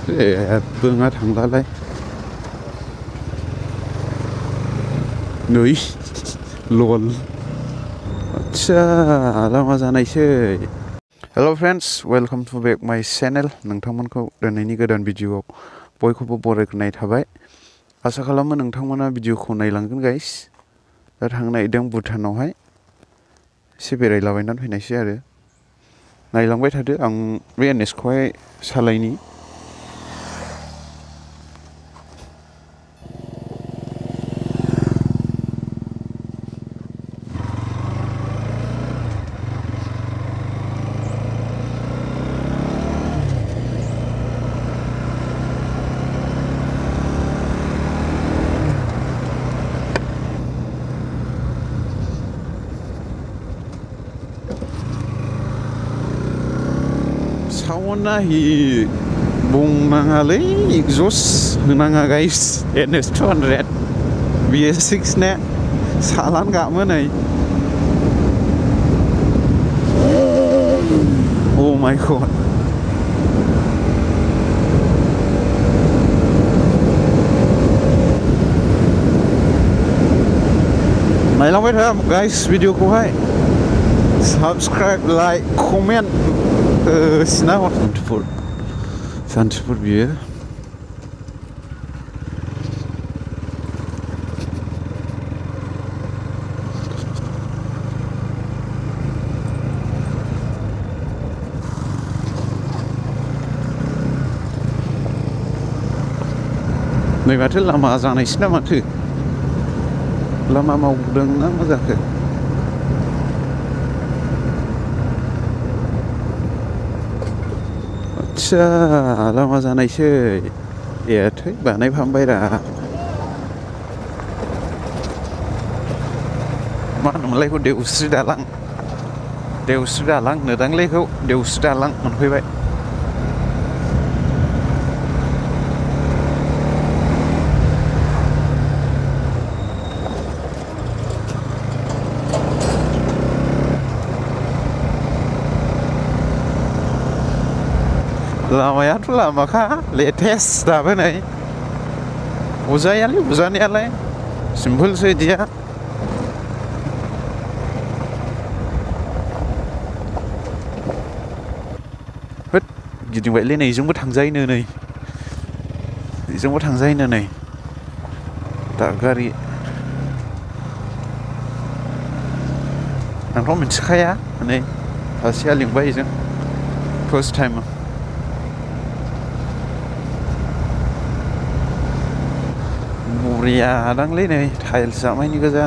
बोङा थांलालाय नै लल आदसा लामा जानायसै हेल' फ्रेन्ड्स वेलकाम टु बेक माय चेनेल नोंथांमोनखौ दिनैनि गोदान भिडिअ'आव बयखौबो बरायनाय थाबाय आसा खालामो नोंथांमोना भिडिअ'खौ नायलांगोन गाइस दा थांनो नागिरदों भुटानावहाय एसे बेरायलाबायनानै फैनायसै आरो नायलांबाय थादो आं बे एनएसखौहाय सालायनि साउन्डआ बुंनाङालै एगजस्ट होनाङा गाइस NS 200 BS6 ने सालान गाबो नै oh my god नायलांबाय था गाइस भिडिअ'खौहाय साबस्क्राइब लाइक कमेन्ट सिना सान्थिपुर बियो नै माथो लामा जानायसै ना माथो लामा मावदों ना मा जाखो आदसा लामा जानायसै थै बानायफामबायरा मा होनोमोनलाय बेखौ देवस्रि दालां होनोदांलै बेखौ देवस्रि दालां मोनफैबाय लामायाथ' लामाखा लेटेस्ट दाबो नै बुजायालै बुजानायालाय सिम्पोलसो इदिया होद गिदिंबायलै नै इजोंबो थांजायोनो नै दादगारि आंथ' मिथिखाया नै सासेया लिंबाय इजों फार्स्ट टाइम बरिया दांलै नै टाइल्स जाबनायनि गोजा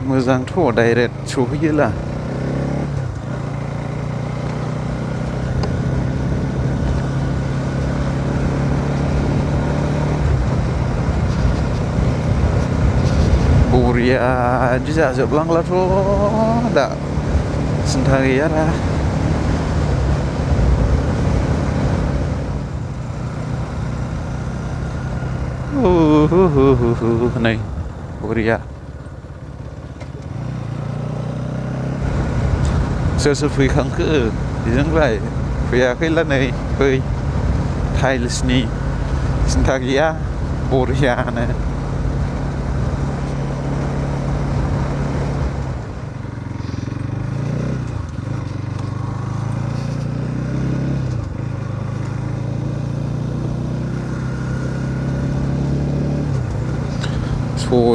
मोजांथ' डाइरेक्ट सहैयोला बरिया बिदि जाजोबलांब्लाथ' दा सिन्था गैयारा नै बरिया सोर फैखांखो बेजोंलाय फैयाखैला नै फै टाइल्सनि सिन्था गैया बरियानो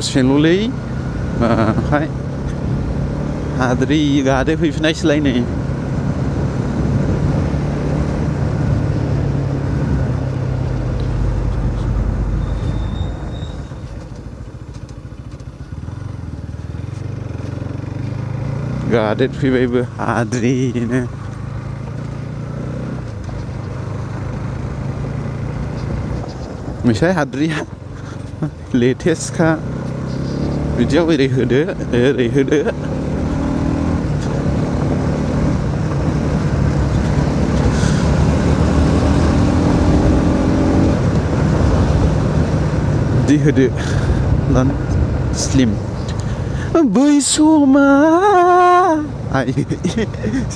ससेल'लै माहाय हाद्रि गादो फैफिननायसैलाय नै गादेद फैबायबो हाद्रिनो मिसाय हाद्रिया लेटेस्टखा बिदियाव ओरै होदो बिदि होदो स्लिम बै समा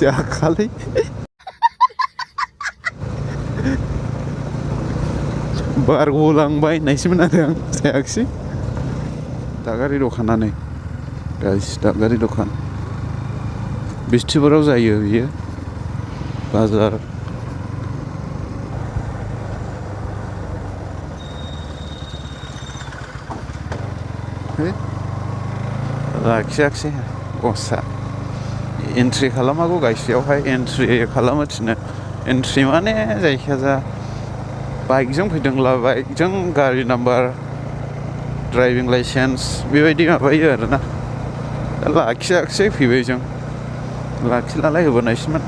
जाखालै बारग'लांबाय होननायसोमोन आरो आं जायाखिसै दागारि दखानानै गाइस दागारि दखान बिस्थिबाराव जायो बियो बाजार लाखियाखिसै गसा एन्ट्रि खालामागौ गाइसेयावहाय एन्ट्रि खालामो थिनो एन्ट्रि माने जायखिजाया बाइकजों फैदोंब्ला बाइकजों गारि नाम्बार ड्राइभिं लाइसेन्स बेबायदि माबायो आरोना लाखियाखिसै फैबाय जों लाखिलालाय होबोनायसोमोन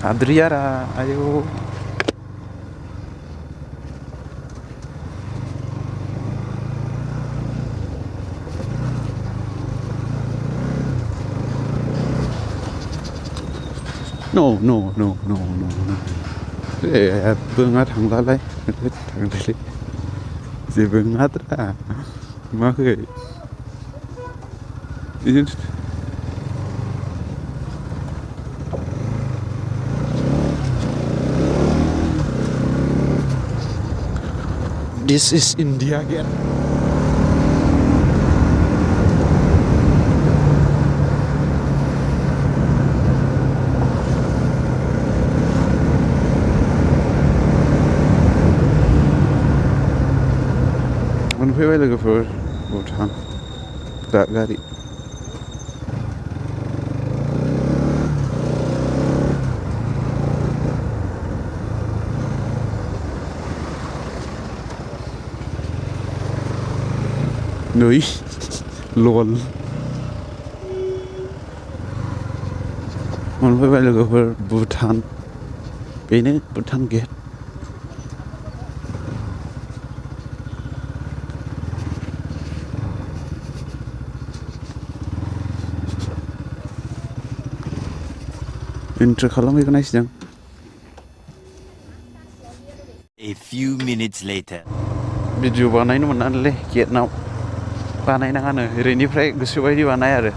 Adriara, ayo. No. Bưng á thằng lấy thằng lấy gì bưng á ra má cái This is India again. Moनफैबाय लोगोफोर भुटान दागारि नै लल मोनफैबाय लोगोफोर भुटान बेनो भुटान गेट एन्ट्रि खालामहैगोनायसै जों A few minutes later. Video बानायनो मोननानैलै गेटनाव बानायनाङानो ओरैनिफ्राय गोसोबायदि बानाय आरो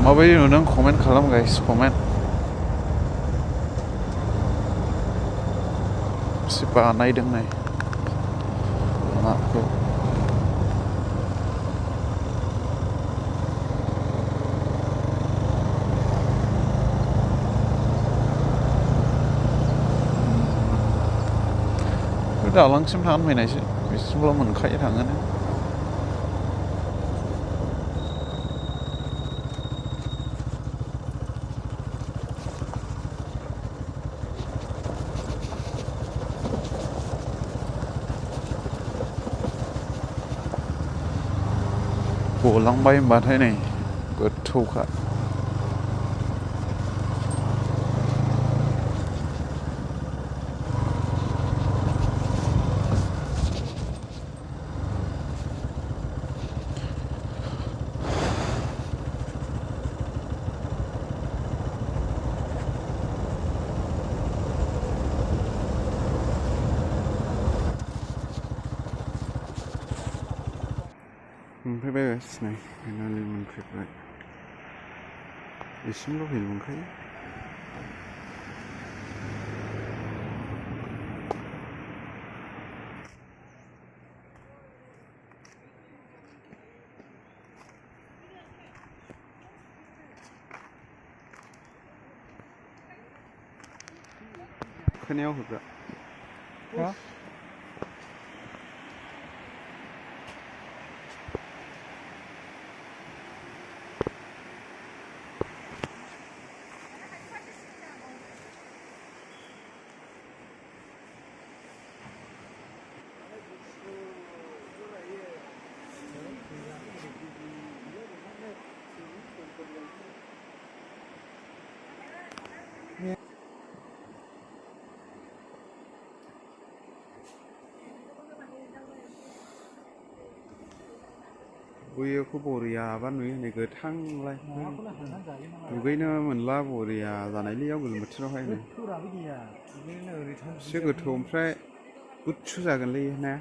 माबायदि नुदों कमेन्ट खालाम गाइस कमेन्ट एसे बानायदों नै नाखौ दालांसिम थांनानै फैनायसो बिसिमल' मोनखायो थाङोनो गलांबाय होनबाथाय नै गोथौखा मोनफैबाय गाइस नै फाइनालि मोनफैबाय एसिमल' फैनो मोनखायो खोनायाव होग्रा बैयोखौ बरियाबा नुयो हनै गोथांलाय दुगैनो मोनला बरिया जानायलैयाव गोलोम बोथोरावहाय एसे गोथौ ओमफ्राय गुसु जागोनलै ना